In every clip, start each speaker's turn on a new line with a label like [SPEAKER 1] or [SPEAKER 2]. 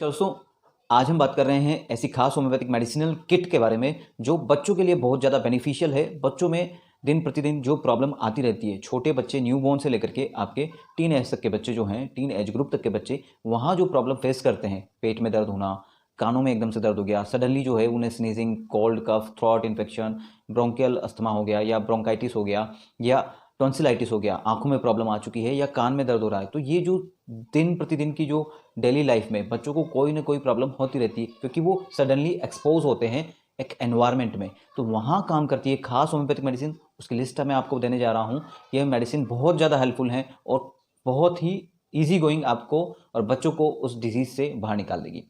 [SPEAKER 1] दोस्तों, आज हम बात कर रहे हैं ऐसी खास होम्योपैथिक मेडिसिनल किट के बारे में जो बच्चों के लिए बहुत ज़्यादा बेनिफिशियल है। बच्चों में दिन प्रतिदिन जो प्रॉब्लम आती रहती है, छोटे बच्चे न्यूबॉर्न से लेकर के आपके टीन एज तक के बच्चे जो हैं, टीन एज ग्रुप तक के बच्चे, वहाँ जो प्रॉब्लम फेस करते हैं, पेट में दर्द होना, कानों में एकदम से दर्द हो गया, सडनली जो है उन्हें sneezing, cold cough, throat infection, bronchial asthma हो गया या ब्रोंकाइटिस हो गया या टॉन्सिलाइटिस हो गया, आंखों में प्रॉब्लम आ चुकी है या कान में दर्द हो रहा है। तो ये जो दिन प्रतिदिन की जो डेली लाइफ में बच्चों को कोई ना कोई प्रॉब्लम होती रहती है, क्योंकि वो सडनली एक्सपोज होते हैं एक एनवायरनमेंट में। तो वहाँ काम करती है खास होम्योपैथिक मेडिसिन, उसकी लिस्ट मैं आपको देने जा रहा हूँ। ये मेडिसिन बहुत ज़्यादा हेल्पफुल है और बहुत ही ईजी गोइंग आपको और बच्चों को उस डिजीज़ से बाहर निकाल देगी।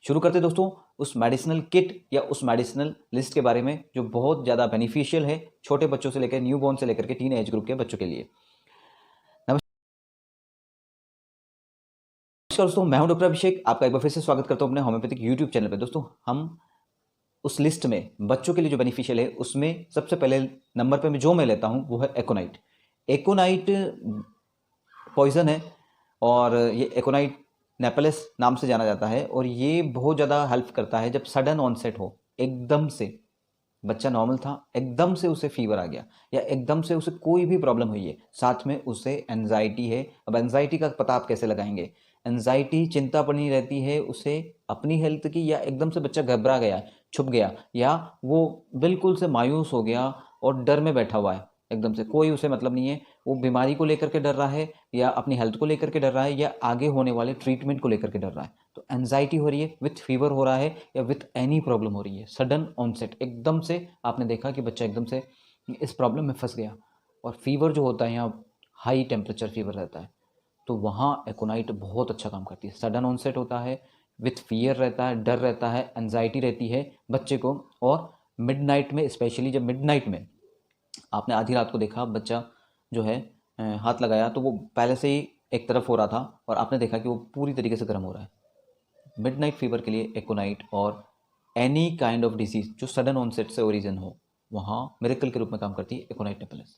[SPEAKER 1] शुरू करते दोस्तों उस मेडिसिनल किट या उस मेडिसिनल लिस्ट के बारे में जो बहुत ज़्यादा बेनिफिशियल है छोटे बच्चों से लेकर न्यूबॉर्न से लेकर के टीन एज ग्रुप के बच्चों के लिए। नमस्कार दोस्तों, मैं हूं डॉक्टर अभिषेक, आपका एक बार फिर से स्वागत करता हूं अपने होम्योपैथिक यूट्यूब चैनल पे। दोस्तों, हम उस लिस्ट में बच्चों के लिए जो बेनिफिशियल है उसमें सबसे पहले नंबर पे जो मैं लेता हूं वो है एकोनाइट। एकोनाइट पॉइजन है और ये एकोनाइट नेपलेस नाम से जाना जाता है और ये बहुत ज़्यादा हेल्प करता है जब सडन ऑनसेट हो। एकदम से बच्चा नॉर्मल था, एकदम से उसे फीवर आ गया या एकदम से उसे कोई भी प्रॉब्लम हुई है, साथ में उसे एंजाइटी है। अब एंजाइटी का पता आप कैसे लगाएंगे? एंजाइटी चिंता बनी रहती है उसे अपनी हेल्थ की, या एकदम से बच्चा घबरा गया, छुप गया, या वो बिल्कुल से मायूस हो गया और डर में बैठा हुआ है, एकदम से कोई उसे मतलब नहीं है, वो बीमारी को लेकर के डर रहा है या अपनी हेल्थ को लेकर के डर रहा है या आगे होने वाले ट्रीटमेंट को लेकर के डर रहा है। तो एंजाइटी हो रही है, विथ फीवर हो रहा है या विथ एनी प्रॉब्लम हो रही है, सडन ऑनसेट, एकदम से आपने देखा कि बच्चा एकदम से इस प्रॉब्लम में फंस गया और फीवर जो होता है यहाँ हाई टेम्परेचर फीवर रहता है, तो वहाँ एकोनाइट बहुत अच्छा काम करती है। सडन ऑनसेट होता है, विथ फियर रहता है, डर रहता है, एंजाइटी रहती है बच्चे को, और मिडनाइट में, स्पेशली जब मिडनाइट में आपने आधी रात को देखा बच्चा जो है हाथ लगाया तो वो पहले से ही एक तरफ हो रहा था और आपने देखा कि वो पूरी तरीके से गर्म हो रहा है। मिडनाइट फीवर के लिए एकोनाइट और एनी काइंड ऑफ डिजीज जो सडन ऑनसेट से ओरिजिन हो, वहाँ मिरेकल के रूप में काम करती है एकोनाइट नेपेलेस।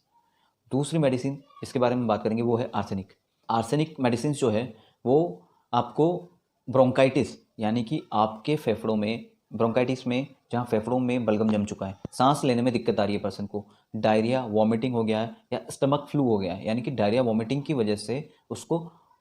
[SPEAKER 1] दूसरी मेडिसिन जिसके बारे में बात करेंगे वो है आर्सेनिक। आर्सेनिक मेडिसिन जो है वो आपको ब्रोंकाइटिस, यानी कि आपके फेफड़ों में, ब्रोंकाइटिस में जहाँ फेफड़ों में बलगम जम चुका है, सांस लेने में दिक्कत आ रही है पर्सन को, डायरिया वॉमिटिंग हो गया है या स्टमक फ्लू हो गया है, यानी कि डायरिया वॉमिटिंग की वजह से उसको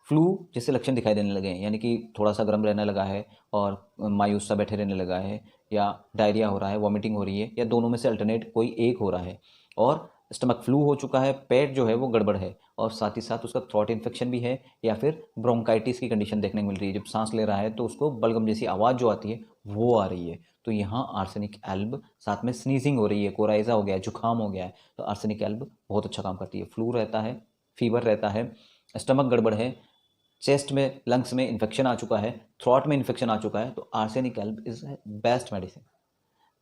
[SPEAKER 1] फ्लू जैसे लक्षण दिखाई देने लगे हैं, यानी कि थोड़ा सा गर्म रहने लगा है और मायूस सा बैठे रहने लगा है, या डायरिया हो रहा है, वॉमिटिंग हो रही है, या दोनों में से अल्टरनेट कोई एक हो रहा है, और स्टमक फ्लू हो चुका है, पेट जो है वो गड़बड़ है, और साथ ही साथ उसका थ्रॉट इन्फेक्शन भी है, या फिर ब्रोंकाइटिस की कंडीशन देखने को मिल रही है, जब सांस ले रहा है तो उसको बलगम जैसी आवाज़ जो आती है वो आ रही है, तो यहाँ आर्सेनिक एल्ब, साथ में स्नीजिंग हो रही है, कोराइजा हो गया है, जुकाम हो गया है, तो आर्सेनिक एल्ब बहुत अच्छा काम करती है। फ्लू रहता है, फीवर रहता है, स्टमक गड़बड़ है, चेस्ट में, लंग्स में इन्फेक्शन आ चुका है, थ्रॉट में इन्फेक्शन आ चुका है, तो arsenic Elbe is best medicine.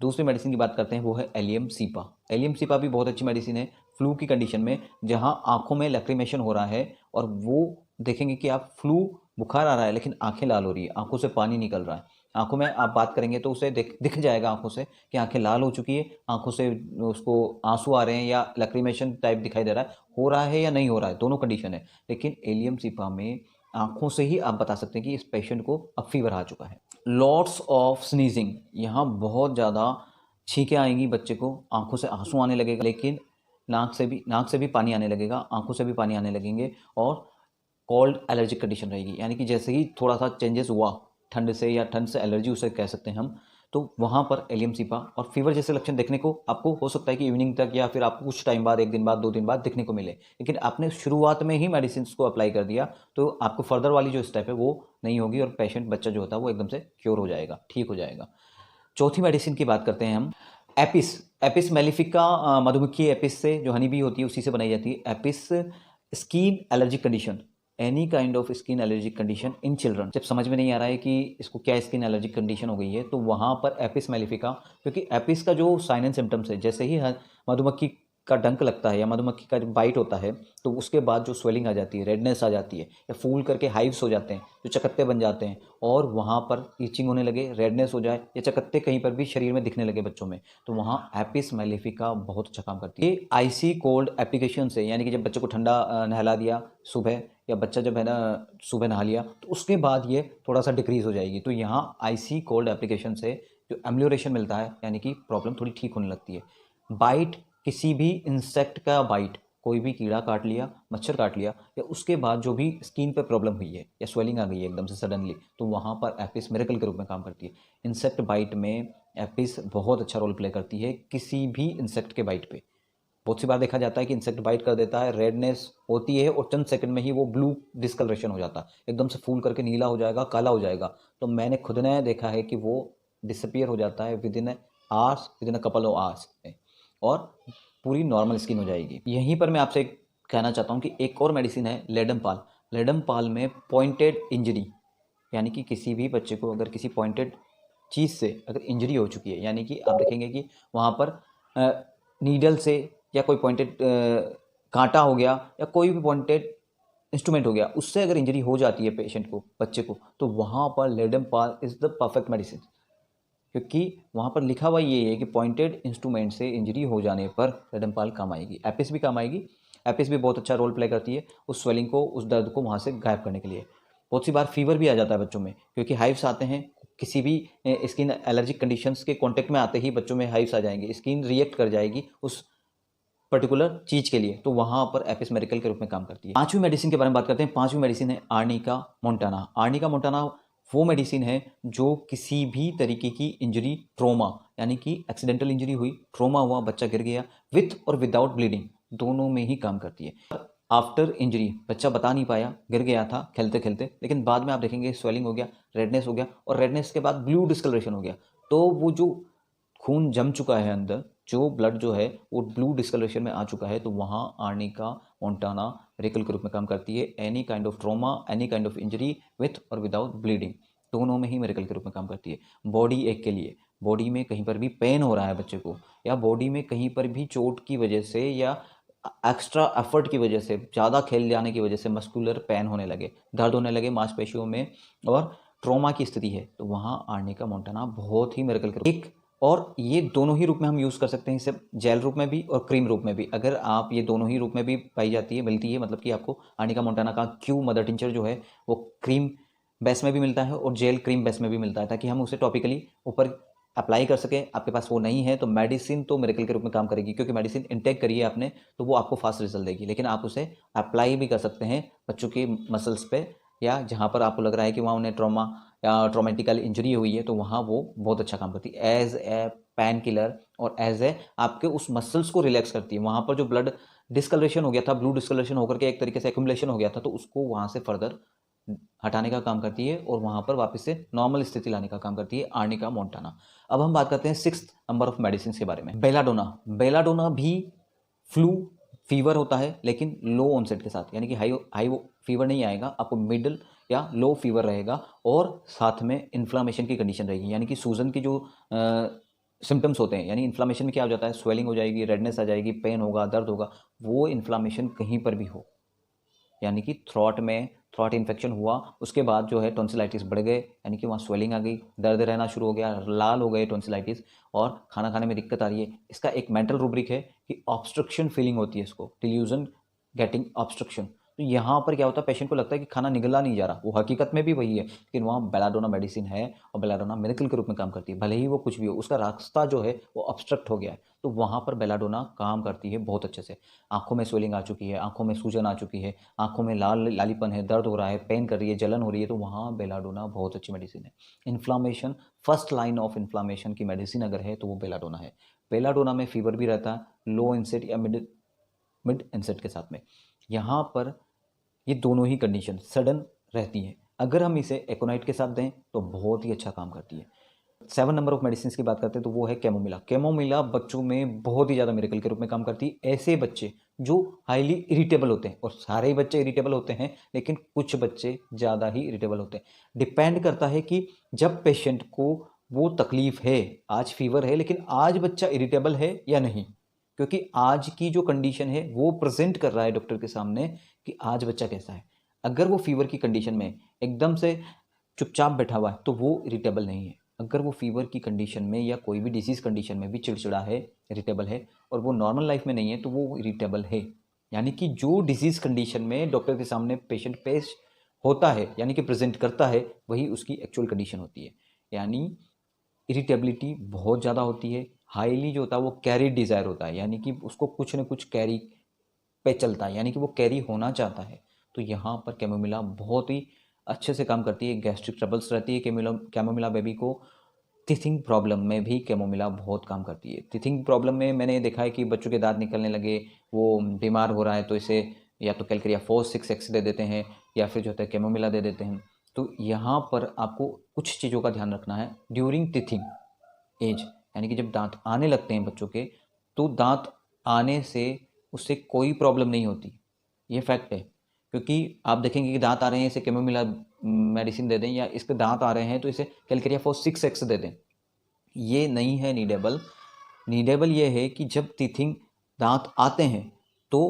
[SPEAKER 1] दूसरी मेडिसिन की बात करते हैं वो है एलियम सीपा। एलियम सीपा भी बहुत अच्छी मेडिसिन है फ्लू की कंडीशन में, जहां आंखों में लैक्रिमेशन हो रहा है और वो देखेंगे कि आप फ्लू, बुखार आ रहा है लेकिन आंखें लाल हो रही है, आंखों से पानी निकल रहा है, आंखों में आप बात करेंगे तो उसे दिख जाएगा आंखों से कि आंखें लाल हो चुकी है, आंखों से उसको आंसू आ रहे हैं या लैक्रिमेशन टाइप दिखाई दे रहा है या नहीं हो रहा है, दोनों कंडीशन है। लेकिन एलियम सीपा में आंखों से ही आप बता सकते हैं कि इस पेशेंट को अब फीवर आ चुका है। लॉट्स ऑफ स्नीजिंग, यहाँ बहुत ज़्यादा छींकें आएंगी, बच्चे को आंखों से आंसू आने लगेगा, लेकिन नाक से भी पानी आने लगेगा, आंखों से भी पानी आने लगेंगे, और कोल्ड एलर्जिक कंडीशन रहेगी, यानी कि जैसे ही थोड़ा सा चेंजेस हुआ ठंड से, या ठंड से एलर्जी उसे कह सकते हैं हम, तो वहाँ पर एलियम सीपा और फीवर जैसे लक्षण देखने को आपको हो सकता है कि इवनिंग तक या फिर आपको कुछ टाइम बाद, एक दिन बाद, 2 दिन बाद दिखने को मिले, लेकिन आपने शुरुआत में ही मेडिसिन को अप्लाई कर दिया तो आपको फर्दर वाली जो स्टेप है वो नहीं होगी और पेशेंट, बच्चा जो होता है वो एकदम से क्योर हो जाएगा, ठीक हो जाएगा। चौथी मेडिसिन की बात करते हैं हम, एपिस। एपिस मेलिफिका, मधुमक्खी एपिस से जो हनी बी होती है उसी से बनाई जाती है। Apis skin allergic condition, any kind of skin allergic condition in children, जब समझ में नहीं आ रहा है कि इसको क्या स्किन एलर्जिक कंडीशन हो गई है, तो वहाँ पर एपिस मेलिफिका, क्योंकि एपिस का जो साइन एंड सिम्टम्स है, जैसे ही मधुमक्खी का डंक लगता है या मधुमक्खी का बाइट होता है तो उसके बाद जो स्वेलिंग आ जाती है, रेडनेस आ जाती है, या फूल करके हाइव्स हो जाते हैं, जो चकत्ते बन जाते हैं, और वहाँ पर ईचिंग होने लगे, रेडनेस हो जाए, या चकत्ते कहीं पर भी शरीर में दिखने लगे बच्चों में, तो वहाँ एपिस मेलिफिका बहुत अच्छा काम करती है। ये आइसी कोल्ड एप्लीकेशन से, यानी कि जब बच्चे को ठंडा नहला दिया सुबह या बच्चा जब है ना सुबह नहा लिया तो उसके बाद ये थोड़ा सा डिक्रीज़ हो जाएगी। तो यहाँ आईसी कोल्ड एप्लीकेशन से जो एम्लियोरेशन मिलता है, यानी कि प्रॉब्लम थोड़ी ठीक होने लगती है। बाइट, किसी भी इंसेक्ट का बाइट, कोई भी कीड़ा काट लिया, मच्छर काट लिया, या उसके बाद जो भी स्किन पे प्रॉब्लम हुई है या स्वेलिंग आ गई है एकदम से सडनली, तो वहाँ पर एपिस मिरेकल के रूप में काम करती है। इंसेक्ट बाइट में एपिस बहुत अच्छा रोल प्ले करती है, किसी भी इंसेक्ट के बाइट पे। बहुत सी बार देखा जाता है कि इंसेक्ट बाइट कर देता है, रेडनेस होती है और चंद सेकंड में ही वो ब्लू डिस्कलरेशन हो जाता है, एकदम से फूल करके नीला हो जाएगा, काला हो जाएगा। तो मैंने खुद ने देखा है कि वो डिसअपियर हो जाता है with in hours, with in a couple of hours में, और पूरी नॉर्मल स्किन हो जाएगी। यहीं पर मैं आपसे कहना चाहता हूँ कि एक और मेडिसिन है लेडमपाल। लेडमपाल में पॉइंटेड इंजरी, यानी कि किसी भी बच्चे को अगर किसी पॉइंटेड चीज़ से अगर इंजरी हो चुकी है, यानी कि आप देखेंगे कि वहाँ पर नीडल से या कोई पॉइंटेड कांटा हो गया या कोई भी पॉइंटेड इंस्ट्रूमेंट हो गया, उससे अगर इंजरी हो जाती है पेशेंट को, बच्चे को, तो वहाँ पर लेडमपाल इज़ द परफेक्ट मेडिसिन। क्योंकि वहाँ पर लिखा हुआ ये है कि पॉइंटेड इंस्ट्रूमेंट से इंजरी हो जाने पर लेडमपाल काम आएगी। एपिस भी काम आएगी। एपिस भी बहुत अच्छा रोल प्ले करती है उस स्वेलिंग को, उस दर्द को वहाँ से गायब करने के लिए। बहुत सी बार फीवर भी आ जाता है बच्चों में, क्योंकि हाइव्स आते हैं, किसी भी स्किन एलर्जिक कंडीशंस के कांटेक्ट में आते ही बच्चों में हाइव्स आ जाएंगे, स्किन रिएक्ट कर जाएगी उस पर्टिकुलर चीज़ के लिए, तो वहाँ पर एपिस मेडिकल के रूप में काम करती है। पांचवी मेडिसिन के बारे में बात करते हैं। पांचवी मेडिसिन है आर्निका मोंटाना। आर्निका मोंटाना वो मेडिसिन है जो किसी भी तरीके की इंजरी, ट्रोमा, यानी कि एक्सीडेंटल इंजरी हुई, ट्रोमा हुआ, बच्चा गिर गया, विथ और विदाउट ब्लीडिंग, दोनों में ही काम करती है। आफ्टर इंजरी बच्चा बता नहीं पाया, गिर गया था खेलते खेलते, लेकिन बाद में आप देखेंगे स्वेलिंग हो गया, रेडनेस हो गया, और रेडनेस के बाद ब्लू डिस्कलरेशन हो गया, तो वो जो खून जम चुका है अंदर, जो ब्लड जो है वो ब्लू डिस्कलरेशन में आ चुका है, तो वहाँ आर्निका मोंटाना मिरेकल के रूप में काम करती है। Any kind of trauma, any kind of injury with और विदाउट ब्लीडिंग, दोनों में ही मिरेकल के रूप में काम करती है। बॉडी एक के लिए, बॉडी में कहीं पर भी पेन हो रहा है बच्चे को, या बॉडी में कहीं पर भी चोट की वजह से या एक्स्ट्रा एफर्ट की वजह से, ज़्यादा खेल जाने की वजह से मस्कुलर पेन होने लगे, दर्द होने लगे मांसपेशियों में, और ट्रॉमा की स्थिति है, तो वहाँ आर्निका मोंटाना बहुत ही मिरेकल के एक। और ये दोनों ही रूप में हम यूज़ कर सकते हैं इसे, जेल रूप में भी और क्रीम रूप में भी। अगर आप ये दोनों ही रूप में भी पाई जाती है, मिलती है, मतलब कि आपको आर्निका मोंटाना का क्यू मदर टिंचर जो है वो क्रीम बेस में भी मिलता है और जेल क्रीम बेस में भी मिलता है, ताकि हम उसे टॉपिकली ऊपर अप्लाई कर सकें। आपके पास वो नहीं है तो मेडिसिन तो मिरेकल के रूप में काम करेगी, क्योंकि मेडिसिन इनटेक करिए आपने तो वो आपको फास्ट रिजल्ट देगी, लेकिन आप उसे अप्लाई भी कर सकते हैं बच्चों के मसल्स पे, या जहाँ पर आपको लग रहा है कि वहाँ उन्हें ट्रॉमा या ट्रोमेटिकल इंजरी हुई है, तो वहाँ वो बहुत अच्छा काम करती है एज ए पैन किलर, और एज ए आपके उस मसल्स को रिलैक्स करती है। वहाँ पर जो ब्लड डिस्कलरेशन हो गया था, ब्लू डिस्कलरेशन होकर के एक तरीके से एक्यूमुलेशन हो गया था, तो उसको वहाँ से फर्दर हटाने का काम करती है और वहाँ पर वापस से नॉर्मल स्थिति लाने का काम करती है आर्निका मोंटाना। अब हम बात करते हैं 6th नंबर ऑफ मेडिसिन के बारे में, बेलाडोना। बेलाडोना भी फ्लू फीवर होता है, लेकिन लो ऑनसेट के साथ, यानी कि हाई हाई फीवर नहीं आएगा आपको, मिडल या लो फीवर रहेगा, और साथ में इन्फ्लामेशन की कंडीशन रहेगी, यानी कि सूजन की जो सिम्टम्स होते हैं, यानी इन्फ्लामेशन में क्या हो जाता है, स्वेलिंग हो जाएगी, रेडनेस आ जाएगी, पेन होगा, दर्द होगा, वो इन्फ्लामेशन कहीं पर भी हो, यानी कि थ्रॉट में थ्रॉट इन्फेक्शन हुआ, उसके बाद जो है टॉन्सिलाइटिस बढ़ गए, यानी कि वहाँ स्वेलिंग आ गई, दर्द रहना शुरू हो गया, लाल हो गए टॉन्सिलाइटिस, और खाना खाने में दिक्कत आ रही है। इसका एक मेंटल रूब्रिक है कि ऑब्स्ट्रक्शन फीलिंग होती है, इसको डिल्यूजन गेटिंग ऑब्स्ट्रक्शन। तो यहाँ पर क्या होता है, पेशेंट को लगता है कि खाना निगला नहीं जा रहा, वो हकीकत में भी वही है, लेकिन वहाँ बेलाडोना मेडिसिन है और बेलाडोना मिरेकल के रूप में काम करती है। भले ही वो कुछ भी हो, उसका रास्ता जो है वो ऑब्स्ट्रक्ट हो गया है, तो वहाँ पर बेलाडोना काम करती है बहुत अच्छे से। आंखों में स्वेलिंग आ चुकी है, आंखों में सूजन आ चुकी है, आंखों में लालीपन है, दर्द हो रहा है, पेन कर रही है, जलन हो रही है, तो वहाँ बेलाडोना बहुत अच्छी मेडिसिन है। Inflammation, first line of inflammation की मेडिसिन अगर है तो वो बेलाडोना है। बेलाडोना में फीवर भी रहता है लो इंसेट या मिड इंसेट के साथ में। यहाँ पर ये दोनों ही कंडीशन सडन रहती हैं। अगर हम इसे एकोनाइट के साथ दें तो बहुत ही अच्छा काम करती है। 7 नंबर ऑफ मेडिसिन की बात करते हैं तो वो है कैमोमिला। कैमोमिला बच्चों में बहुत ही ज़्यादा मिरेकल के रूप में काम करती है। ऐसे बच्चे जो हाईली इरिटेबल होते हैं, और सारे ही बच्चे इरिटेबल होते हैं, लेकिन कुछ बच्चे ज़्यादा ही इरिटेबल होते हैं। डिपेंड करता है कि जब पेशेंट को वो तकलीफ है, आज फीवर है लेकिन आज बच्चा इरिटेबल है या नहीं, क्योंकि आज की जो कंडीशन है वो प्रेजेंट कर रहा है डॉक्टर के सामने कि आज बच्चा कैसा है। अगर वो फीवर की कंडीशन में एकदम से चुपचाप बैठा हुआ है तो वो इरिटेबल नहीं है। अगर वो फीवर की कंडीशन में या कोई भी डिजीज़ कंडीशन में भी चिड़चिड़ा है, इरिटेबल है, और वो नॉर्मल लाइफ में नहीं है, तो वो इरिटेबल है। यानी कि जो डिजीज़ कंडीशन में डॉक्टर के सामने पेशेंट पेश होता है, यानी कि प्रेजेंट करता है, वही उसकी एक्चुअल कंडीशन होती है। यानी इरिटेबिलिटी बहुत ज़्यादा होती है, हाईली जो होता है वो कैरी डिज़ायर होता है, यानी कि उसको कुछ न कुछ कैरी पे चलता है, यानी कि वो कैरी होना चाहता है। तो यहाँ पर कैमोमिला बहुत ही अच्छे से काम करती है। गैस्ट्रिक ट्रबल्स रहती है कैमोमिला बेबी को। टीथिंग प्रॉब्लम में भी कैमोमिला बहुत काम करती है। टीथिंग प्रॉब्लम में मैंने देखा है कि बच्चों के दांत निकलने लगे, वो बीमार हो रहा है, तो इसे या तो कैलकेरिया फोर्स 6x दे देते हैं या फिर जो होता है कैमोमिला दे देते हैं। तो यहाँ पर आपको कुछ चीज़ों का ध्यान रखना है ड्यूरिंग टीथिंग एज, यानी कि जब दांत आने लगते हैं बच्चों के, तो दांत आने से उससे कोई प्रॉब्लम नहीं होती, ये फैक्ट है। क्योंकि आप देखेंगे कि दांत आ रहे हैं, इसे कैमोमिला मेडिसिन दे दें, या इसके दांत आ रहे हैं तो इसे कैलकेरिया फोर्स 6x दे दें, ये नहीं है नीडेबल। नीडेबल ये है कि जब टीथिंग दांत आते हैं तो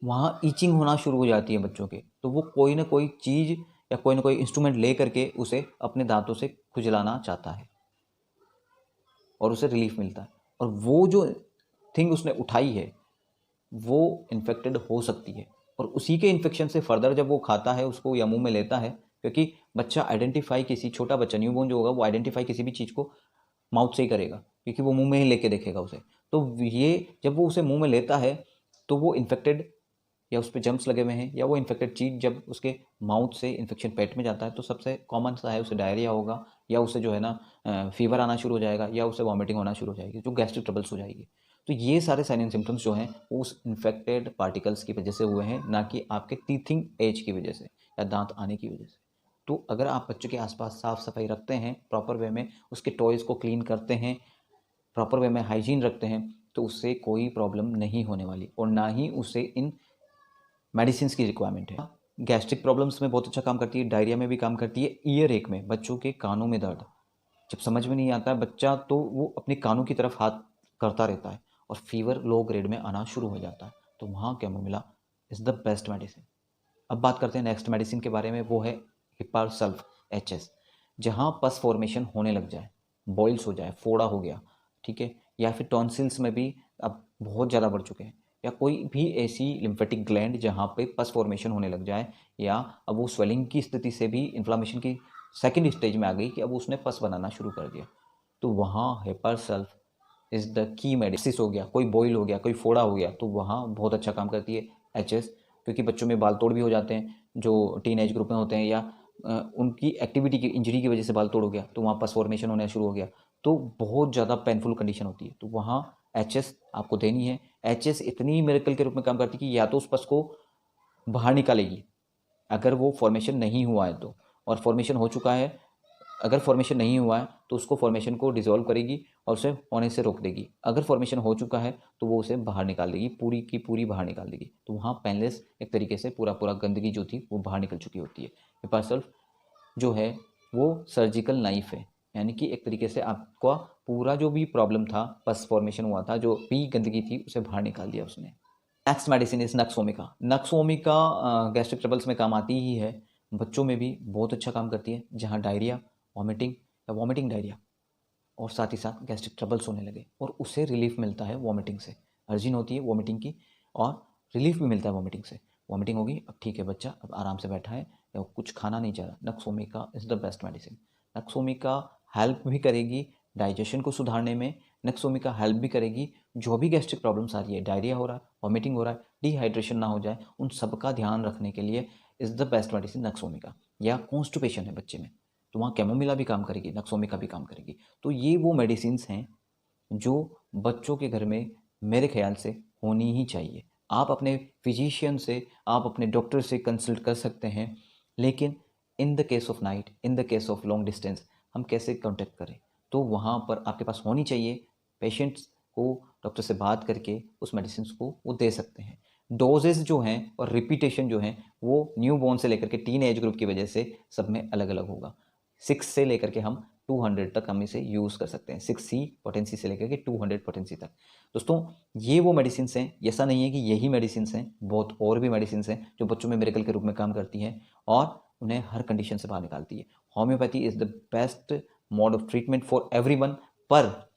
[SPEAKER 1] वहाँ ईचिंग होना शुरू हो जाती है बच्चों के, तो वो कोई ना कोई चीज़ या कोई ना कोई इंस्ट्रूमेंट ले करके उसे अपने दांतों से खुजलाना चाहता है और उसे रिलीफ मिलता है, और वो जो थिंग उसने उठाई है वो इन्फेक्टेड हो सकती है, और उसी के इन्फेक्शन से फर्दर जब वो खाता है उसको या मुंह में लेता है, क्योंकि बच्चा आइडेंटिफाई, किसी छोटा बच्चा न्यूबॉर्न जो होगा वो आइडेंटिफाई किसी भी चीज़ को माउथ से ही करेगा, क्योंकि वो मुंह में ही लेके देखेगा उसे। तो ये जब वो उसे मुंह में लेता है तो वो इन्फेक्टेड, या उस पर जम्स लगे हुए हैं, या वो इन्फेक्टेड चीज़ जब उसके माउथ से इन्फेक्शन पेट में जाता है तो सबसे कॉमन सा है उसे डायरिया होगा, या उसे जो है ना फीवर आना शुरू हो जाएगा, या उसे वॉमिटिंग होना शुरू हो जाएगी, जो गैस्ट्रिक ट्रबल्स हो जाएगी। तो ये सारे साइन एंड सिम्टम्स जो हैं वो उस इन्फेक्टेड पार्टिकल्स की वजह से हुए हैं, ना कि आपके टीथिंग एज की वजह से या दांत आने की वजह से। तो अगर आप बच्चों के आसपास साफ सफाई रखते हैं, प्रॉपर वे में उसके टॉयज़ को क्लीन करते हैं, प्रॉपर वे में हाइजीन रखते हैं, तो उससे कोई प्रॉब्लम नहीं होने वाली, और ना ही उसे इन मेडिसिन की रिक्वायरमेंट है। गैस्ट्रिक प्रॉब्लम्स में बहुत अच्छा काम करती है, डायरिया में भी काम करती है, ईयर एक में, बच्चों के कानों में दर्द, जब समझ में नहीं आता है बच्चा तो वो अपने कानों की तरफ हाथ करता रहता है और फीवर लो ग्रेड में आना शुरू हो जाता है, तो वहाँ chamomilla is the best medicine. अब बात करते हैं नेक्स्ट मेडिसिन के बारे में, वो है हिपारसल्फ HS। जहाँ पस फॉर्मेशन होने लग जाए, बॉइल्स हो जाए, फोड़ा हो गया, ठीक है, या फिर टॉन्सिल्स में भी अब बहुत ज़्यादा बढ़ चुके हैं, या कोई भी ऐसी लिम्फेटिक ग्लैंड जहाँ पे पस फॉर्मेशन होने लग जाए, या अब वो स्वेलिंग की स्थिति से भी इन्फ्लामेशन की सेकेंड स्टेज में आ गई कि अब उसने पस बनाना शुरू कर दिया, तो वहाँ हिपारसल्फ इज़ द की मेडिसिन। हो गया, कोई बॉयल हो गया, कोई फोड़ा हो गया, तो वहाँ बहुत अच्छा काम करती है HS। क्योंकि बच्चों में बाल तोड़ भी हो जाते हैं जो टीन एज ग्रुप में होते हैं, या उनकी एक्टिविटी की इंजरी की वजह से बाल तोड़ हो गया, तो वहाँ पस फॉर्मेशन होना शुरू हो गया, तो बहुत ज़्यादा पेनफुल कंडीशन होती है, तो वहाँ HS आपको देनी है। HS इतनी मिरेकल के रूप में काम करती है कि या तो उस पस को बाहर निकालेगी अगर वो फॉर्मेशन नहीं हुआ है तो, और फॉर्मेशन हो चुका है, अगर फॉर्मेशन नहीं हुआ है तो उसको फॉर्मेशन को डिसॉल्व करेगी और उसे होने से रोक देगी, अगर फॉर्मेशन हो चुका है तो वो उसे बाहर निकाल देगी, पूरी की पूरी बाहर निकाल देगी, तो वहाँ पेनलेस एक तरीके से पूरा पूरा गंदगी जो थी वो बाहर निकल चुकी होती है। हिपारसल्फ जो है वो सर्जिकल नाइफ है, यानी कि एक तरीके से आपका पूरा जो भी प्रॉब्लम था, पस फॉर्मेशन हुआ था, जो भी गंदगी थी, उसे बाहर निकाल दिया उसने। Next medicine is nux vomica. Nux vomica gastric troubles में काम आती ही है, बच्चों में भी बहुत अच्छा काम करती है, जहाँ डायरिया, वॉमिटिंग या वॉमिटिंग डायरिया, और साथ ही साथ गैस्ट्रिक ट्रबल्स होने लगे, और उससे रिलीफ मिलता है वॉमिटिंग से, अर्जिन होती है वॉमिटिंग की, और रिलीफ भी मिलता है वॉमिटिंग से। वॉमिटिंग होगी, अब ठीक है, बच्चा अब आराम से बैठा है या कुछ खाना नहीं चाह रहा, nux vomica is the best medicine. Nux vomica help भी करेगी डाइजेशन को सुधारने में, नक्सोमिका हेल्प भी करेगी जो भी गैस्ट्रिक प्रॉब्लम्स आ रही है, डायरिया हो रहा है, वॉमिटिंग हो रहा है, डिहाइड्रेशन ना हो जाए, उन सब का ध्यान रखने के लिए is the best medicine nux vomica. या कॉन्स्टिपेशन है बच्चे में, तो वहाँ कैमोमिला भी काम करेगी, नक्सोमिका भी काम करेगी। तो ये वो मेडिसिन्स हैं जो बच्चों के घर में मेरे ख्याल से होनी ही चाहिए। आप अपने फिजिशियन से, आप अपने डॉक्टर से कंसल्ट कर सकते हैं, लेकिन in the case of night, in the case of long distance, हम कैसे कॉन्टेक्ट करें, तो वहाँ पर आपके पास होनी चाहिए। पेशेंट्स को डॉक्टर से बात करके उस मेडिसिन को वो दे सकते हैं। डोजेज जो हैं और रिपीटेशन जो हैं वो न्यू बॉर्न से लेकर के टीन एज ग्रुप की वजह से सब में अलग अलग होगा। 6 से लेकर के हम 200 तक हम इसे यूज़ कर सकते हैं, 6C पोटेंसी से लेकर के 200 पोटेंसी तक। दोस्तों, ये वो मेडिसिन हैं, ऐसा नहीं है कि यही मेडिसिन हैं, बहुत और भी मेडिसिन हैं जो बच्चों में मिरेकल के रूप में काम करती हैं और उन्हें हर कंडीशन से बाहर निकालती है। Homeopathy is the best mode of treatment for everyone, पर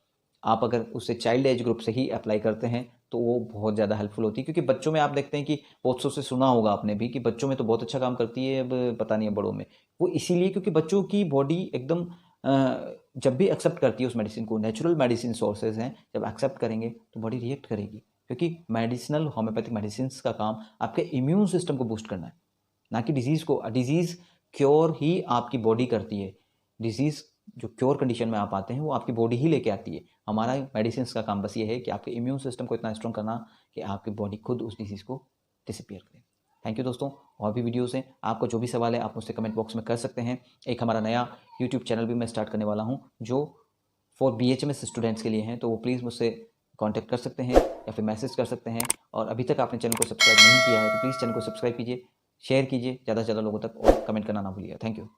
[SPEAKER 1] आप अगर उसे चाइल्ड एज ग्रुप से ही अप्लाई करते हैं तो वो बहुत ज़्यादा हेल्पफुल होती है, क्योंकि बच्चों में आप देखते हैं कि बहुत से सुना होगा आपने भी कि बच्चों में तो बहुत अच्छा काम करती है, अब पता नहीं है बड़ों में। वो इसीलिए क्योंकि बच्चों की बॉडी एकदम जब भी एक्सेप्ट करती है उस मेडिसिन को, नेचुरल मेडिसिन सोर्सेज हैं, जब एक्सेप्ट करेंगे तो बॉडी रिएक्ट करेगी, क्योंकि मेडिसिनल होम्योपैथिक मेडिसिन का काम आपके इम्यून सिस्टम को बूस्ट करना है, ना कि डिजीज़ को। डिजीज़ क्योर ही आपकी बॉडी करती है, डिजीज़ जो क्योर कंडीशन में आप आते हैं वो आपकी बॉडी ही लेके आती है। हमारा मेडिसिन का काम बस ये है कि आपके इम्यून सिस्टम को इतना स्ट्रॉन्ग करना कि आपकी बॉडी खुद उस डिजीज़ को डिसअपियर करे। थैंक यू दोस्तों। और भी वीडियोस हैं, आपको जो भी सवाल है आप मुझसे कमेंट बॉक्स में कर सकते हैं। एक हमारा नया यूट्यूब चैनल भी मैं स्टार्ट करने वाला हूँ जो फॉर BHMS स्टूडेंट्स के लिए हैं, तो वो प्लीज़ मुझसे कॉन्टैक्ट कर सकते हैं या फिर मैसेज कर सकते हैं। और अभी तक आपने चैनल को सब्सक्राइब नहीं किया है तो प्लीज़ चैनल को सब्सक्राइब कीजिए, शेयर कीजिए ज़्यादा से ज़्यादा लोगों तक, और कमेंट करना ना भूलिएगा। Thank you.